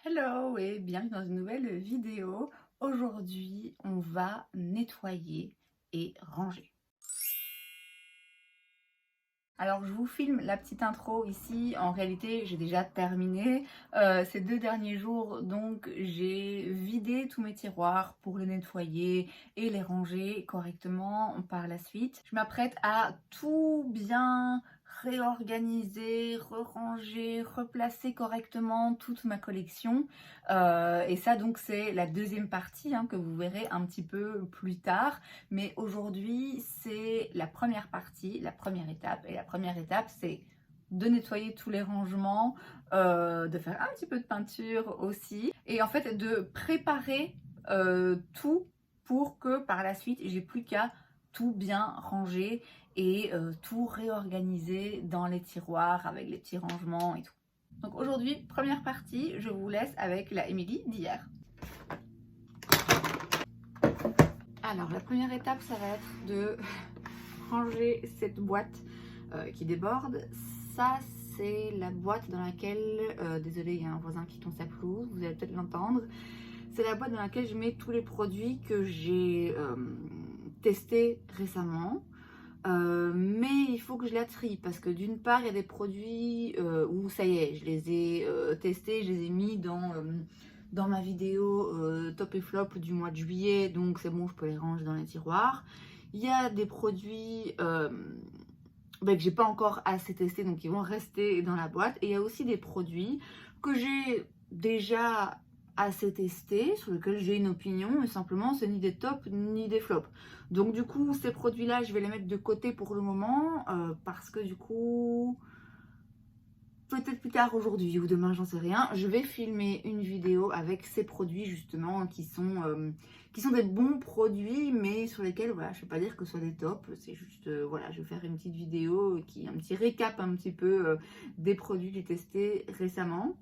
Hello et bienvenue dans une nouvelle vidéo. Aujourd'hui, on va nettoyer et ranger. Alors, je vous filme la petite intro ici. En réalité, j'ai déjà terminé ces 2 derniers jours. Donc, j'ai vidé tous mes tiroirs pour les nettoyer et les ranger correctement par la suite. Je m'apprête à tout bien réorganiser, ranger, replacer correctement toute ma collection. Et ça, donc, c'est la deuxième partie que vous verrez un petit peu plus tard. Mais aujourd'hui, c'est la première partie, la première étape. Et la première étape, c'est de nettoyer tous les rangements, de faire un petit peu de peinture aussi. Et en fait, de préparer tout pour que par la suite, j'ai plus qu'à tout bien ranger et tout réorganiser dans les tiroirs avec les petits rangements et tout. Donc aujourd'hui, première partie, je vous laisse avec la Émilie d'hier. Alors la première étape, ça va être de ranger cette boîte qui déborde. Ça, c'est la boîte dans laquelle, désolé, il y a un voisin qui tombe sa pelouse, vous allez peut-être l'entendre. C'est la boîte dans laquelle je mets tous les produits que j'ai testés récemment. Mais il faut que je la trie parce que d'une part, il y a des produits où ça y est, je les ai testés, je les ai mis dans ma vidéo top et flop du mois de juillet, donc c'est bon, je peux les ranger dans les tiroirs. Il y a des produits que j'ai pas encore assez testés, donc ils vont rester dans la boîte. Et il y a aussi des produits que j'ai déjà assez testés, sur lesquels j'ai une opinion, et simplement c'est ni des tops ni des flops. Donc du coup, ces produits-là, je vais les mettre de côté pour le moment, parce que du coup, peut-être plus tard aujourd'hui ou demain, j'en sais rien, je vais filmer une vidéo avec ces produits justement qui sont des bons produits, mais sur lesquels, voilà, je ne vais pas dire que ce soit des tops, c'est juste, voilà, je vais faire une petite vidéo un petit récap un petit peu des produits que j'ai testés récemment.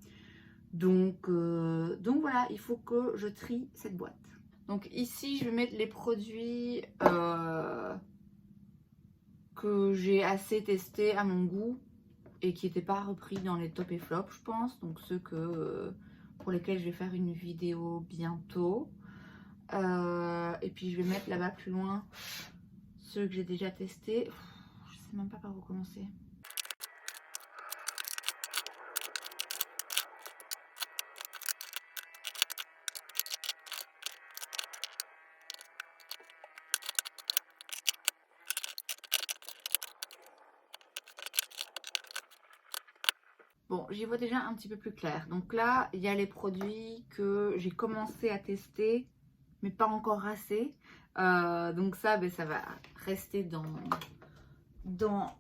Donc voilà, il faut que je trie cette boîte. Donc ici, je vais mettre les produits que j'ai assez testés à mon goût et qui n'étaient pas repris dans les top et flops, je pense. Donc ceux pour lesquels je vais faire une vidéo bientôt. Et puis je vais mettre là-bas plus loin ceux que j'ai déjà testés. Je sais même pas par où commencer. Bon, j'y vois déjà un petit peu plus clair. Donc là, il y a les produits que j'ai commencé à tester, mais pas encore assez. Donc ça, ça va rester dans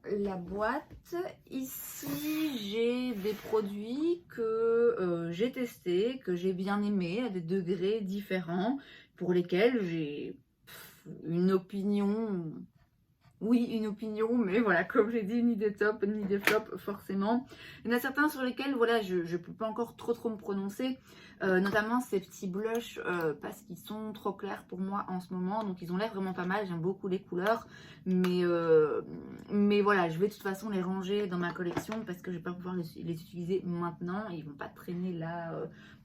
la boîte. Ici, j'ai des produits que j'ai testés, que j'ai bien aimés, à des degrés différents, pour lesquels j'ai une opinion. Oui, une opinion, mais voilà, comme j'ai dit, ni des tops, ni des flops, forcément. Il y en a certains sur lesquels, voilà, je ne peux pas encore trop me prononcer, notamment ces petits blushs, parce qu'ils sont trop clairs pour moi en ce moment, donc ils ont l'air vraiment pas mal, j'aime beaucoup les couleurs, mais voilà, je vais de toute façon les ranger dans ma collection, parce que je vais pas pouvoir les utiliser maintenant, ils vont pas traîner là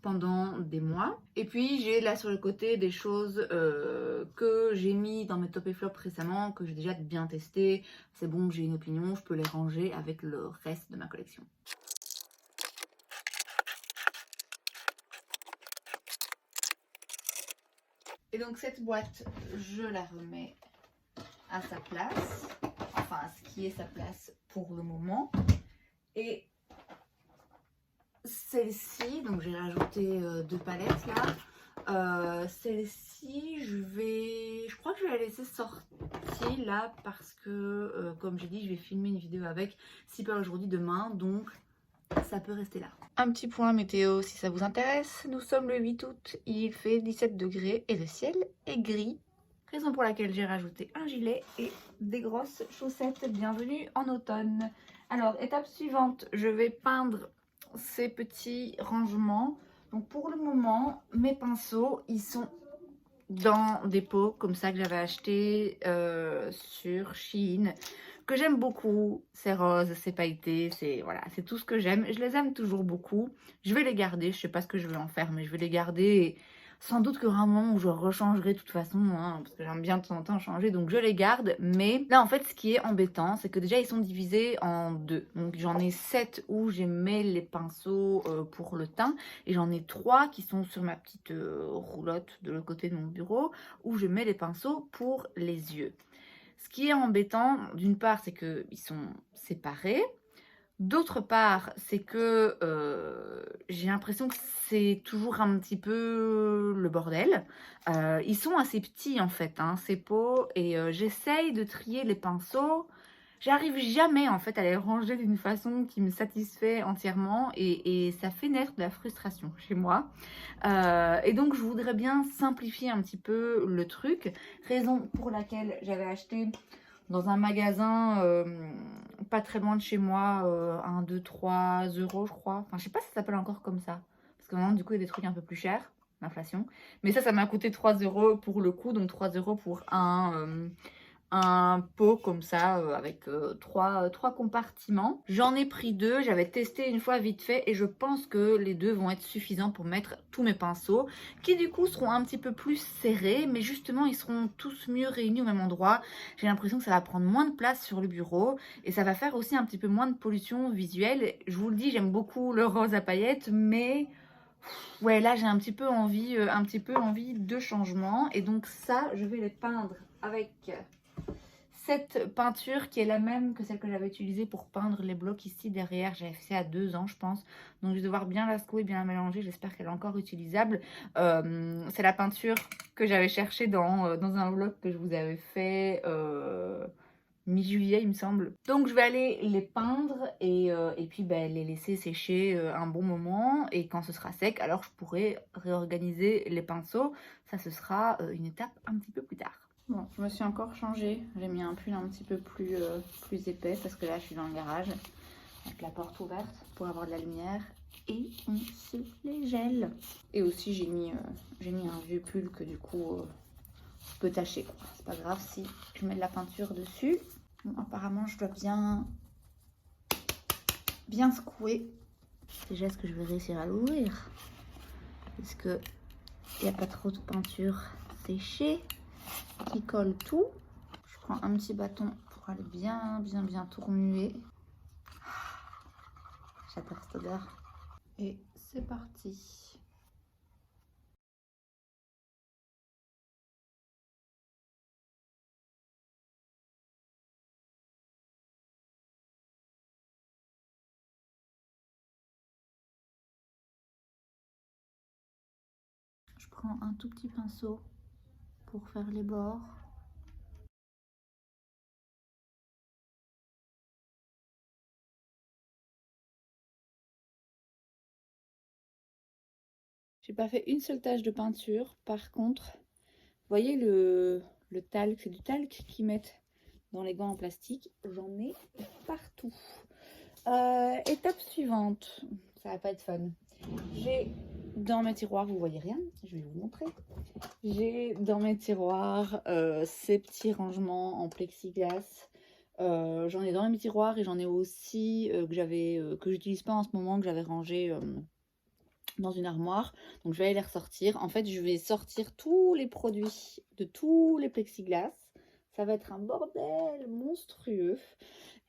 pendant des mois. Et puis j'ai là sur le côté des choses que j'ai mis dans mes top et flop récemment, que j'ai déjà bien testé. C'est bon, j'ai une opinion, je peux les ranger avec le reste de ma collection. Et donc cette boîte, je la remets à sa place, enfin à ce qui est sa place pour le moment. Et celle-ci, donc j'ai rajouté 2 palettes là. Celle-ci, je crois que je vais la laisser sortie là parce que, comme j'ai dit, je vais filmer une vidéo avec, si pas aujourd'hui, demain, donc ça peut rester là. Un petit point météo si ça vous intéresse. Nous sommes le 8 août, il fait 17 degrés et le ciel est gris. Raison pour laquelle j'ai rajouté un gilet et des grosses chaussettes. Bienvenue en automne. Alors, étape suivante, je vais peindre ces petits rangements. Donc pour le moment, mes pinceaux, ils sont dans des pots comme ça que j'avais acheté sur Shein que j'aime beaucoup. C'est rose, c'est pailleté, c'est voilà, c'est tout ce que j'aime. Je les aime toujours beaucoup. Je vais les garder, je sais pas ce que je vais en faire, mais je vais les garder. Et sans doute qu'il y aura un moment où je rechangerai de toute façon, hein, parce que j'aime bien de temps en temps changer, donc je les garde. Mais là, en fait, ce qui est embêtant, c'est que déjà, ils sont divisés en deux. Donc j'en ai 7 où j'ai mis les pinceaux pour le teint, et j'en ai 3 qui sont sur ma petite roulotte de l'autre côté de mon bureau, où je mets les pinceaux pour les yeux. Ce qui est embêtant, d'une part, c'est qu'ils sont séparés. D'autre part, c'est que j'ai l'impression que c'est toujours un petit peu le bordel. Ils sont assez petits en fait, hein, ces pots, et j'essaye de trier les pinceaux. J'arrive jamais en fait à les ranger d'une façon qui me satisfait entièrement, et ça fait naître de la frustration chez moi. Et donc je voudrais bien simplifier un petit peu le truc, raison pour laquelle j'avais acheté dans un magasin pas très loin de chez moi, 1, 2, 3 euros je crois. Enfin je sais pas si ça s'appelle encore comme ça. Parce que maintenant du coup il y a des trucs un peu plus chers, l'inflation. Mais ça m'a coûté 3 euros pour le coup, donc 3 euros pour un pot comme ça avec trois compartiments. J'en ai pris 2, j'avais testé une fois vite fait et je pense que les 2 vont être suffisants pour mettre tous mes pinceaux qui du coup seront un petit peu plus serrés, mais justement ils seront tous mieux réunis au même endroit. J'ai l'impression que ça va prendre moins de place sur le bureau et ça va faire aussi un petit peu moins de pollution visuelle. Je vous le dis, j'aime beaucoup le rose à paillettes, mais ouais, là j'ai un petit peu envie de changement, et donc ça je vais les peindre avec cette peinture qui est la même que celle que j'avais utilisée pour peindre les blocs ici derrière. J'avais fait ça à 2 ans je pense, donc je vais devoir bien la secouer, bien la mélanger. J'espère qu'elle est encore utilisable. C'est la peinture que j'avais cherchée dans un vlog que je vous avais fait mi-juillet il me semble. Donc je vais aller les peindre et puis les laisser sécher un bon moment, et quand ce sera sec alors je pourrai réorganiser les pinceaux. Ça ce sera une étape un petit peu plus tard. Bon, je me suis encore changée, j'ai mis un pull un petit peu plus épais parce que là je suis dans le garage avec la porte ouverte pour avoir de la lumière, et on se les gèle. Et aussi j'ai mis un vieux pull que du coup peut tacher, quoi. C'est pas grave si je mets de la peinture dessus. Bon, apparemment je dois bien secouer. Déjà, est-ce que je vais réussir à l'ouvrir? Est-ce que il n'y a pas trop de peinture séchée qui colle tout? Je prends un petit bâton pour aller bien tout remuer. J'adore cette odeur. Et c'est parti. Je prends un tout petit pinceau pour faire les bords. J'ai pas fait une seule tache de peinture. Par contre, vous voyez le talc, c'est du talc qu'ils mettent dans les gants en plastique. J'en ai partout. Étape suivante, ça va pas être fun. J'ai dans mes tiroirs, vous voyez rien, je vais vous montrer. J'ai dans mes tiroirs ces petits rangements en plexiglas. J'en ai dans mes tiroirs, et j'en ai aussi que j'utilise pas en ce moment, que j'avais rangé dans une armoire. Donc je vais aller les ressortir. En fait, je vais sortir tous les produits de tous les plexiglas. Ça va être un bordel monstrueux.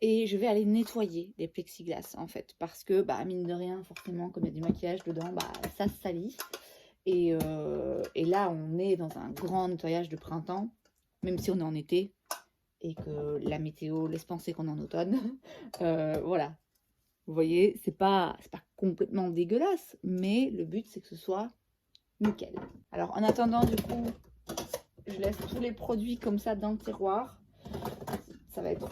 Et je vais aller nettoyer les plexiglas en fait. Parce que, mine de rien, forcément, comme il y a du maquillage dedans, ça se salit. Et là, on est dans un grand nettoyage de printemps, même si on est en été et que la météo laisse penser qu'on est en automne. Voilà. Vous voyez, c'est pas complètement dégueulasse, mais le but, c'est que ce soit nickel. Alors, en attendant, du coup, je laisse tous les produits comme ça dans le tiroir. Ça va être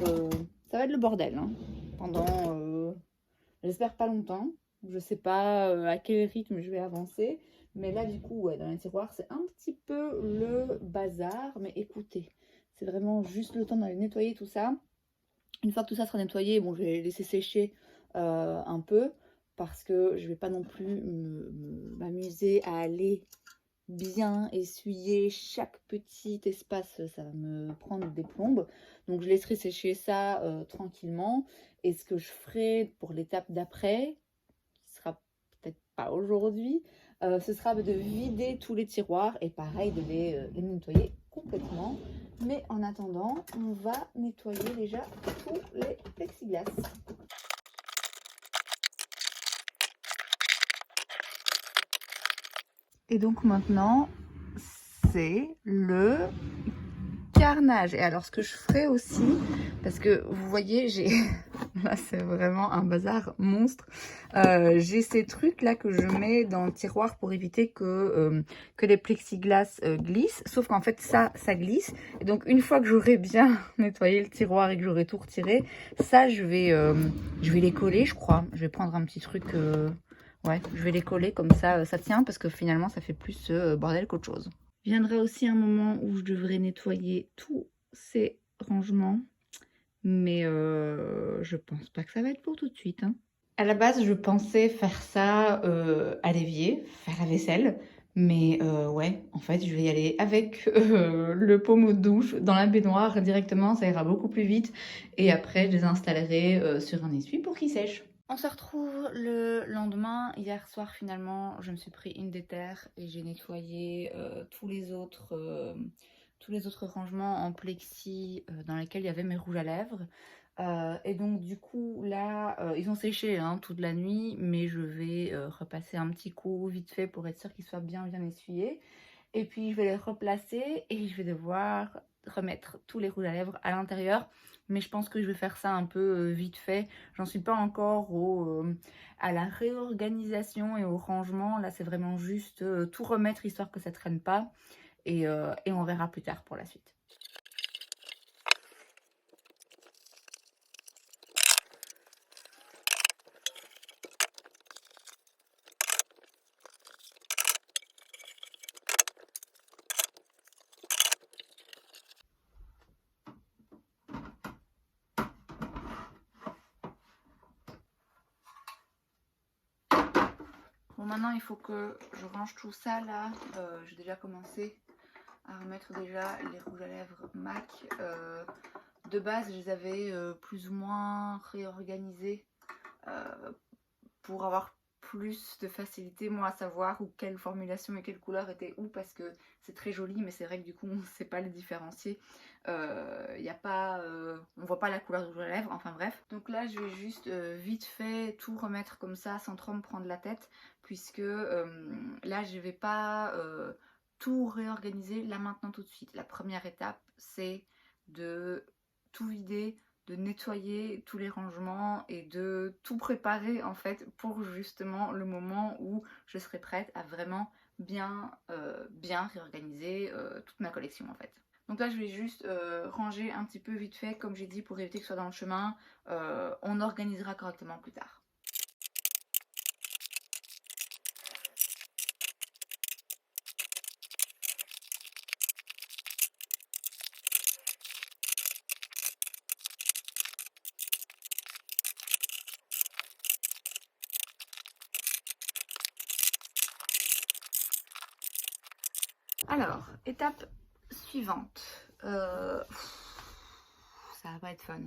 le bordel, hein, pendant, j'espère pas longtemps. Je sais pas à quel rythme je vais avancer. Mais là, du coup, ouais, dans les tiroirs, c'est un petit peu le bazar. Mais écoutez, c'est vraiment juste le temps d'aller nettoyer tout ça. Une fois que tout ça sera nettoyé, bon, je vais les laisser sécher un peu. Parce que je vais pas non plus m'amuser à aller bien essuyer chaque petit espace, ça va me prendre des plombes. Donc je laisserai sécher ça tranquillement. Et ce que je ferai pour l'étape d'après, qui sera peut-être pas aujourd'hui, ce sera de vider tous les tiroirs et pareil de les nettoyer complètement. Mais en attendant, on va nettoyer déjà tous les plexiglas. Et donc maintenant, c'est le carnage. Et alors ce que je ferai aussi, parce que vous voyez, j'ai là c'est vraiment un bazar monstre. J'ai ces trucs là que je mets dans le tiroir pour éviter que les plexiglas glissent. Sauf qu'en fait ça glisse. Et donc une fois que j'aurai bien nettoyé le tiroir et que j'aurai tout retiré, ça je vais les coller, je crois. Je vais prendre un petit truc. Ouais, je vais les coller comme ça, ça tient parce que finalement ça fait plus bordel qu'autre chose. Viendra aussi un moment où je devrais nettoyer tous ces rangements, mais je pense pas que ça va être pour tout de suite. Hein. À la base, je pensais faire ça à l'évier, faire la vaisselle, mais ouais, en fait, je vais y aller avec le pommeau de douche dans la baignoire directement, ça ira beaucoup plus vite, et après, je les installerai sur un essuie pour qu'ils sèchent. On se retrouve le lendemain. Hier soir, finalement, je me suis pris une déterre et j'ai nettoyé tous les autres rangements en plexi dans lesquels il y avait mes rouges à lèvres. Et donc, du coup, là, ils ont séché hein, toute la nuit, mais je vais repasser un petit coup vite fait pour être sûre qu'ils soient bien essuyés. Et puis, je vais les replacer et je vais devoir remettre tous les rouges à lèvres à l'intérieur. Mais je pense que je vais faire ça un peu vite fait. J'en suis pas encore à la réorganisation et au rangement. Là, c'est vraiment juste tout remettre histoire que ça traîne pas. Et on verra plus tard pour la suite. Bon, maintenant il faut que je range tout ça là. J'ai déjà commencé à remettre déjà les rouges à lèvres MAC. De base, je les avais plus ou moins réorganisés pour avoir plus de facilité moi à savoir où quelle formulation et quelle couleur était où, parce que c'est très joli mais c'est vrai que du coup on ne sait pas les différencier. Y a pas, on voit pas la couleur du rouge à lèvres, enfin bref. Donc là je vais juste vite fait tout remettre comme ça sans trop me prendre la tête, puisque là je vais pas tout réorganiser là maintenant tout de suite. La première étape c'est de tout vider, de nettoyer tous les rangements et de tout préparer en fait pour justement le moment où je serai prête à vraiment bien réorganiser toute ma collection en fait. Donc là je vais juste ranger un petit peu vite fait comme j'ai dit pour éviter que ce soit dans le chemin. On organisera correctement plus tard. Alors, étape suivante. Ça va pas être fun.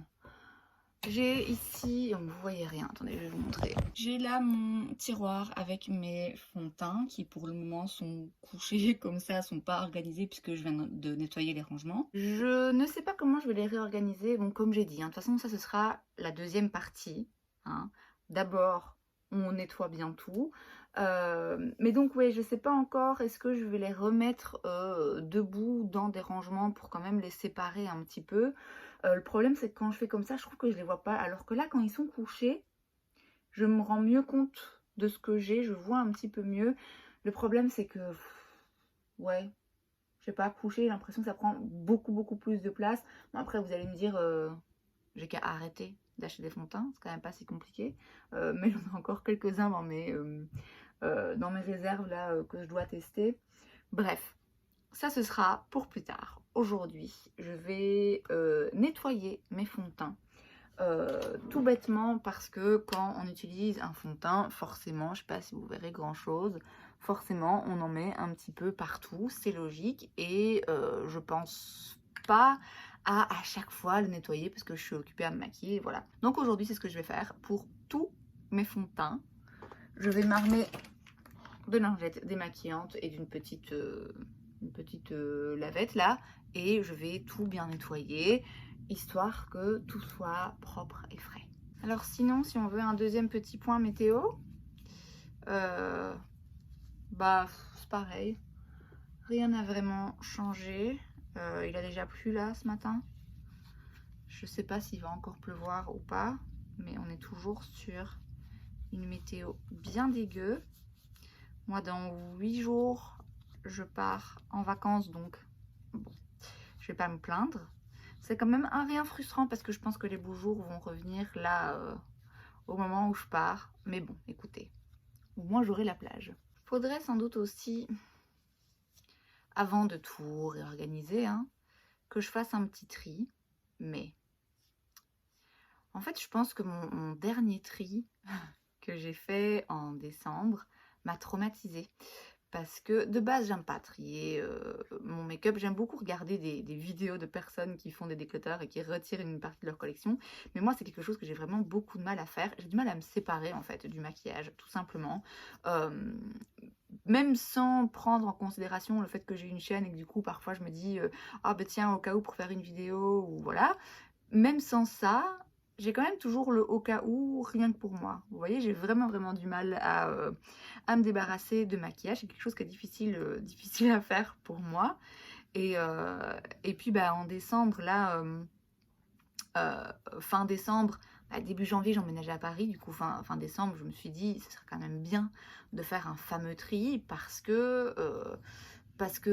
J'ai ici, vous voyez rien, attendez, je vais vous montrer. J'ai là mon tiroir avec mes fonds de teint qui pour le moment sont couchés comme ça, sont pas organisés puisque je viens de nettoyer les rangements. Je ne sais pas comment je vais les réorganiser, bon comme j'ai dit, hein, de toute façon ça ce sera la deuxième partie. Hein. D'abord on nettoie bien tout. Mais donc ouais, je sais pas encore, est-ce que je vais les remettre debout dans des rangements pour quand même les séparer un petit peu. Le problème c'est que quand je fais comme ça, je trouve que je les vois pas, alors que là quand ils sont couchés, je me rends mieux compte de ce que j'ai, je vois un petit peu mieux. Le problème c'est que, ouais, je sais pas, coucher, j'ai l'impression que ça prend beaucoup plus de place. Bon, après vous allez me dire, j'ai qu'à arrêter d'acheter des fonds de teint, c'est quand même pas si compliqué. Mais j'en ai encore quelques-uns dans mes réserves là que je dois tester. Bref, ça ce sera pour plus tard. Aujourd'hui, je vais nettoyer mes fonds de teint. Tout bêtement parce que quand on utilise un fond de teint, forcément, je sais pas si vous verrez grand chose, forcément on en met un petit peu partout, c'est logique, et je pense pas à chaque fois le nettoyer parce que je suis occupée à me maquiller, voilà. Donc aujourd'hui c'est ce que je vais faire pour tous mes fonds de teint. Je vais m'armer de lingettes démaquillantes et d'une petite lavette là, et je vais tout bien nettoyer histoire que tout soit propre et frais. Alors sinon, si on veut un deuxième petit point météo, bah c'est pareil, rien n'a vraiment changé. Il a déjà plu là ce matin, je sais pas s'il va encore pleuvoir ou pas, mais on est toujours sur une météo bien dégueu. Moi dans 8 jours je pars en vacances, donc bon, je vais pas me plaindre. C'est quand même un rien frustrant parce que je pense que les beaux jours vont revenir là au moment où je pars. Mais bon, écoutez, au moins j'aurai la plage. Faudrait sans doute aussi, avant de tout réorganiser, hein, que je fasse un petit tri. Mais en fait, je pense que mon dernier tri que j'ai fait en décembre m'a traumatisée. Parce que de base, j'aime pas trier mon make-up. J'aime beaucoup regarder des vidéos de personnes qui font des déclutters et qui retirent une partie de leur collection. Mais moi, c'est quelque chose que j'ai vraiment beaucoup de mal à faire. J'ai du mal à me séparer en fait du maquillage, tout simplement. Même sans prendre en considération le fait que j'ai une chaîne et que du coup, parfois, je me dis ah ben tiens, au cas où pour faire une vidéo ou voilà. Même sans ça, j'ai quand même toujours le au cas où, rien que pour moi. Vous voyez, j'ai vraiment du mal à me débarrasser de maquillage. C'est quelque chose qui est difficile à faire pour moi. Et puis bah, en décembre, là, fin décembre, bah, début janvier, j'emménageais à Paris. Du coup, fin décembre, je me suis dit, ce serait quand même bien de faire un fameux tri parce que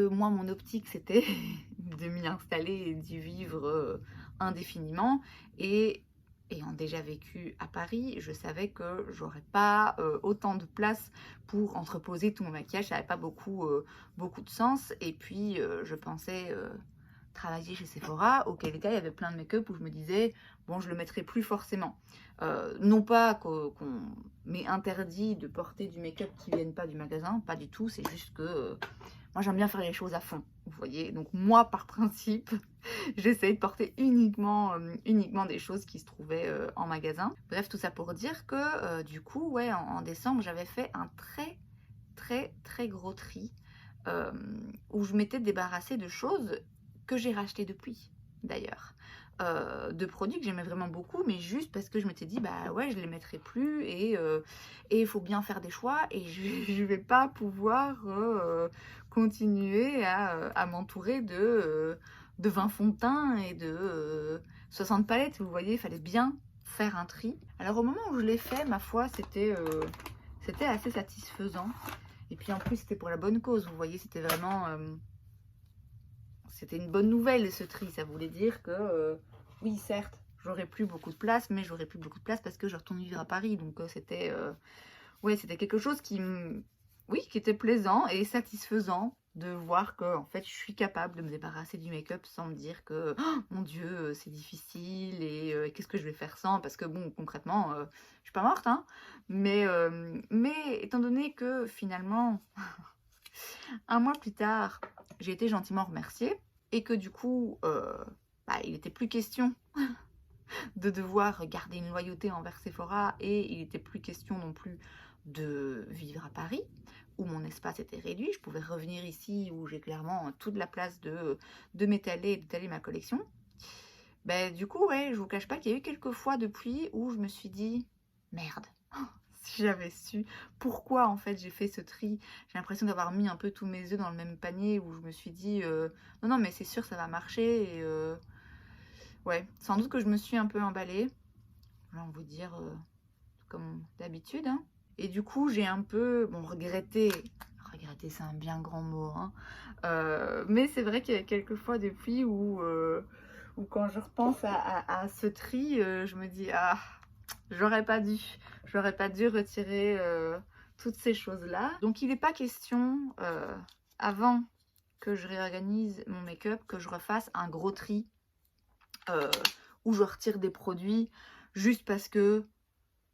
moi, mon optique, c'était de m'y installer et d'y vivre indéfiniment. Et ayant déjà vécu à Paris, je savais que j'aurais pas autant de place pour entreposer tout mon maquillage. Ça n'avait pas beaucoup de sens. Et puis, je pensais travailler chez Sephora, auquel cas il y avait plein de make-up où je me disais, bon, je le mettrai plus forcément. Non pas qu'on m'ait interdit de porter du make-up qui ne vienne pas du magasin, pas du tout, c'est juste que moi j'aime bien faire les choses à fond, vous voyez. Donc moi, par principe, j'essaye de porter uniquement des choses qui se trouvaient en magasin. Bref, tout ça pour dire que du coup, ouais, en décembre, j'avais fait un très gros tri où je m'étais débarrassée de choses que j'ai rachetées depuis, d'ailleurs. De produits que j'aimais vraiment beaucoup, mais juste parce que je m'étais dit, bah ouais, je les mettrai plus et il faut bien faire des choix et je vais pas pouvoir continuer à m'entourer de 20 fonds de teint et de 60 palettes. Vous voyez, il fallait bien faire un tri. Alors au moment où je l'ai fait, ma foi, c'était assez satisfaisant. Et puis en plus, c'était pour la bonne cause. Vous voyez, c'était vraiment... c'était une bonne nouvelle, ce tri. Ça voulait dire que, oui, certes, j'aurais plus beaucoup de place, mais j'aurais plus beaucoup de place parce que je retourne vivre à Paris. Donc c'était... ouais, c'était quelque chose qui était plaisant et satisfaisant de voir que en fait je suis capable de me débarrasser du make-up sans me dire que oh, mon Dieu c'est difficile et qu'est-ce que je vais faire sans, parce que bon, concrètement je suis pas morte hein, mais étant donné que finalement un mois plus tard j'ai été gentiment remerciée et que du coup bah, il n'était plus question de devoir garder une loyauté envers Sephora et il n'était plus question non plus de vivre à Paris où mon espace était réduit. Je pouvais revenir ici où j'ai clairement toute la place de m'étaler et d'étaler ma collection. Ben, du coup, ouais, je vous cache pas qu'il y a eu quelques fois depuis où je me suis dit merde, si j'avais su pourquoi en fait j'ai fait ce tri. J'ai l'impression d'avoir mis un peu tous mes œufs dans le même panier où je me suis dit non mais c'est sûr ça va marcher et ouais, sans doute que je me suis un peu emballée. Là, on va dire comme d'habitude. Hein. Et du coup, j'ai un peu, bon, regretté c'est un bien grand mot, hein. Mais c'est vrai qu'il y a quelques fois depuis où quand je repense à ce tri, je me dis, ah, j'aurais pas dû retirer toutes ces choses-là. Donc, il n'est pas question, avant que je réorganise mon make-up, que je refasse un gros tri où je retire des produits juste parce que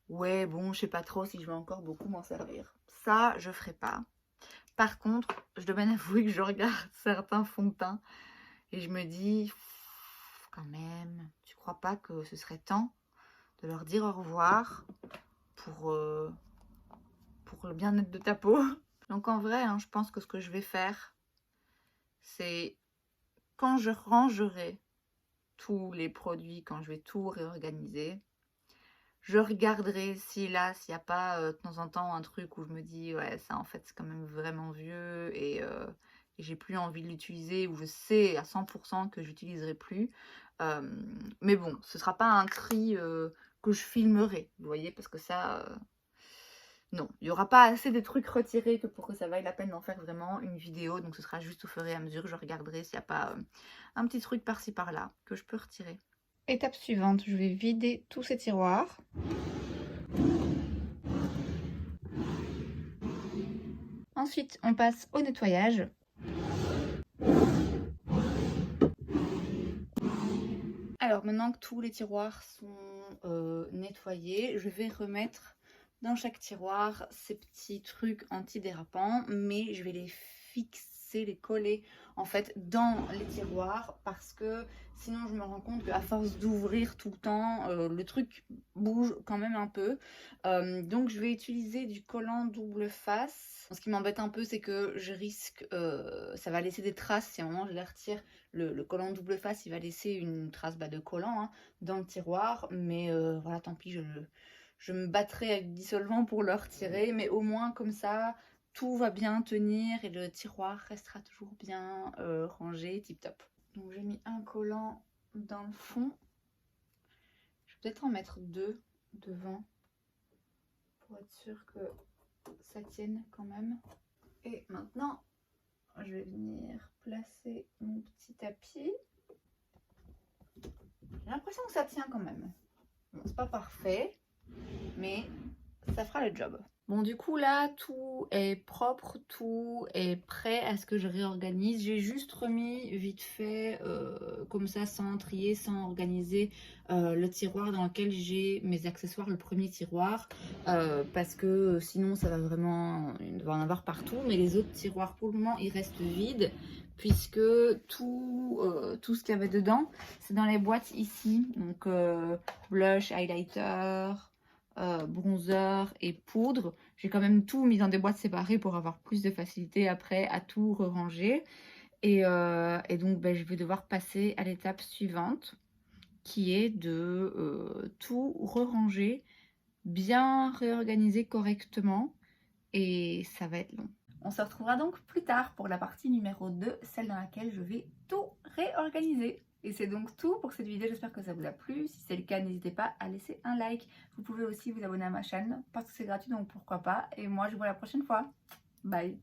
ouais bon je sais pas trop si je vais encore beaucoup m'en servir. Ça je ferai pas. Par contre, je dois bien avouer que je regarde certains fonds de teint et je me dis, quand même, tu crois pas que ce serait temps de leur dire au revoir pour le bien-être de ta peau? Donc en vrai, hein, je pense que ce que je vais faire, c'est quand je rangerai tous les produits, quand je vais tout réorganiser, je regarderai si là, s'il n'y a pas de temps en temps un truc où je me dis ouais, ça en fait c'est quand même vraiment vieux et j'ai plus envie de l'utiliser, ou je sais à 100% que j'utiliserai plus. Mais bon, ce sera pas un tri que je filmerai, vous voyez, parce que ça, non, il n'y aura pas assez de trucs retirés que pour que ça vaille la peine d'en faire vraiment une vidéo. Donc ce sera juste au fur et à mesure, je regarderai s'il n'y a pas un petit truc par-ci par-là que je peux retirer. Étape suivante, je vais vider tous ces tiroirs. Ensuite, on passe au nettoyage. Alors maintenant que tous les tiroirs sont nettoyés, je vais remettre dans chaque tiroir ces petits trucs antidérapants, mais je vais les fixer, les coller en fait dans les tiroirs, parce que sinon je me rends compte qu'à force d'ouvrir tout le temps, le truc bouge quand même un peu. Donc je vais utiliser du collant double face. Ce qui m'embête un peu, c'est que je risque, ça va laisser des traces si à un moment je les retire. Le collant double face, il va laisser une trace de collant hein, dans le tiroir, mais voilà, tant pis, je me battrai avec du dissolvant pour le retirer, mais au moins comme ça, tout va bien tenir et le tiroir restera toujours bien rangé, tip top. Donc j'ai mis un collant dans le fond. Je vais peut-être en mettre 2 devant pour être sûr que ça tienne quand même. Et maintenant, je vais venir placer mon petit tapis. J'ai l'impression que ça tient quand même. Bon, c'est pas parfait, mais ça fera le job. Bon, du coup, là, tout est propre, tout est prêt à ce que je réorganise. J'ai juste remis vite fait, comme ça, sans trier, sans organiser, le tiroir dans lequel j'ai mes accessoires, le premier tiroir, parce que sinon, ça va vraiment, il va en avoir partout. Mais les autres tiroirs, pour le moment, ils restent vides, puisque tout ce qu'il y avait dedans, c'est dans les boîtes ici. Donc, blush, highlighter, bronzer et poudre. J'ai quand même tout mis dans des boîtes séparées pour avoir plus de facilité après à tout ranger. Et donc ben, je vais devoir passer à l'étape suivante, qui est de tout ranger, bien réorganiser correctement, et ça va être long. On se retrouvera donc plus tard pour la partie numéro 2, celle dans laquelle je vais tout réorganiser. Et c'est donc tout pour cette vidéo, j'espère que ça vous a plu. Si c'est le cas, n'hésitez pas à laisser un like. Vous pouvez aussi vous abonner à ma chaîne parce que c'est gratuit, donc pourquoi pas. Et moi, je vous vois la prochaine fois. Bye!